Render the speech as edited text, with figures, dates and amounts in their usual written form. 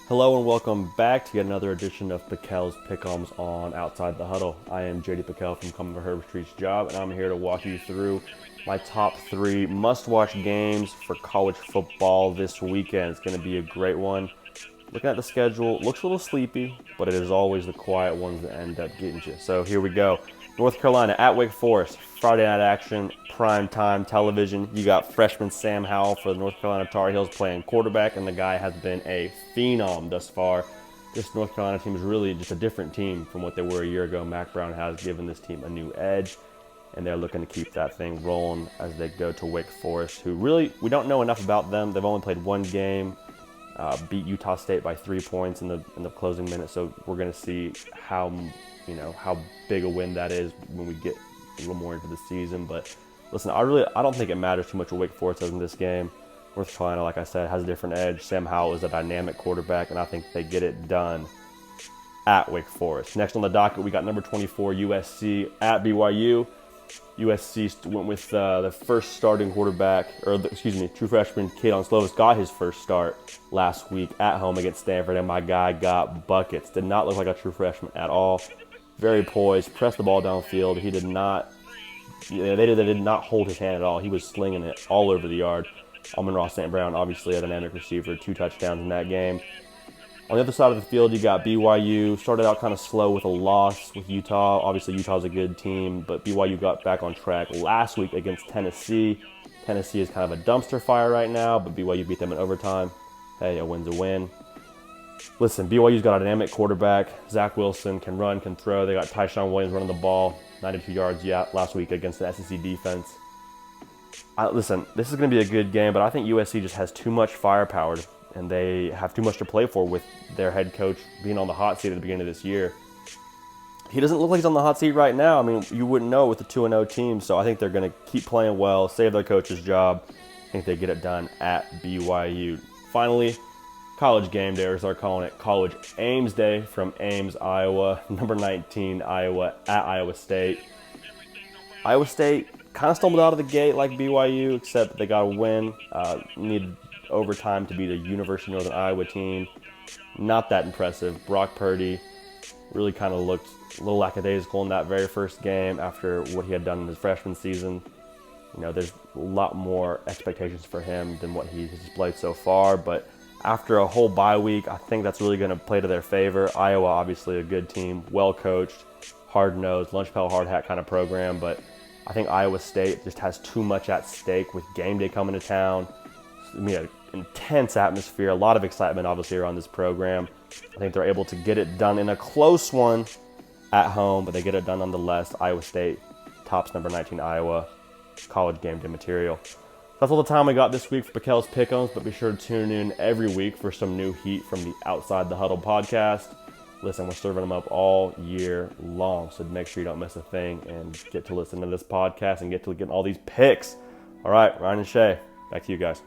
Hello and welcome back to yet another edition of PicKell's PicKell's on Outside the Huddle. I am JD PicKell from Coming for Herbert Street's Job, and I'm here to walk you through my top 3 must-watch games for college football this weekend. It's going to be a great one. Looking at the schedule, looks a little sleepy, but it is always the quiet ones that end up getting you. So here we go. North Carolina at Wake Forest, Friday night action, prime time television. You got freshman Sam Howell for the North Carolina Tar Heels playing quarterback, and the guy has been a phenom thus far. This North Carolina team is really just a different team from what they were a year ago. Mac Brown has given this team a new edge, and they're looking to keep that thing rolling as they go to Wake Forest, who really, we don't know enough about them. They've only played one game. Beat Utah State by 3 points in the closing minute. So we're going to see how big a win that is when we get a little more into the season. But listen, I don't think it matters too much what Wake Forest does in this game. North Carolina, like I said, has a different edge. Sam Howell is a dynamic quarterback, and I think they get it done at Wake Forest. Next on the docket, we got number 24 USC at BYU. USC went with the first starting quarterback, true freshman Kaden Slovis got his first start last week at home against Stanford, and my guy got buckets. Did not look like a true freshman at all. Very poised, pressed the ball downfield. He did not, they did not hold his hand at all. He was slinging it all over the yard. Amon-Ra St. Brown, obviously a dynamic receiver, 2 touchdowns in that game. On the other side of the field, you got BYU. Started out kind of slow with a loss with Utah. Obviously, Utah's a good team, but BYU got back on track last week against Tennessee. Tennessee is kind of a dumpster fire right now, but BYU beat them in overtime. Hey, a win's a win. Listen, BYU's got a dynamic quarterback. Zach Wilson can run, can throw. They got Tyshawn Williams running the ball, 92 yards last week against the SEC defense. Listen, this is going to be a good game, but I think USC just has too much firepower, and they have too much to play for with their head coach being on the hot seat at the beginning of this year. He doesn't look like he's on the hot seat right now. I mean, you wouldn't know with the 2-0 team, so I think they're going to keep playing well, save their coach's job. I think they get it done at BYU. Finally, college game day, or as they're calling it, College Ames Day from Ames, Iowa. Number 19, Iowa at Iowa State. Iowa State kind of stumbled out of the gate like BYU, except they got a win. Needed overtime to beat a University of Northern Iowa team. Not that impressive. Brock Purdy really kind of looked a little lackadaisical in that very first game after what he had done in his freshman season. You know, there's a lot more expectations for him than what he has displayed so far, but after a whole bye week, I think that's really going to play to their favor. Iowa, obviously a good team, well-coached, hard-nosed, lunch pail, hard hat kind of program, but I think Iowa State just has too much at stake with game day coming to town. I mean, an intense atmosphere, a lot of excitement obviously around this program. I think they're able to get it done in a close one at home, but they get it done nonetheless. Iowa State tops number 19 Iowa college game day material. That's all the time we got this week for PicKell's Pick'ems, but be sure to tune in every week for some new heat from the Outside the Huddle podcast. Listen, we're serving them up all year long, so make sure you don't miss a thing and get to listen to this podcast and get to getting all these picks. All right, Ryan and Shay, back to you guys.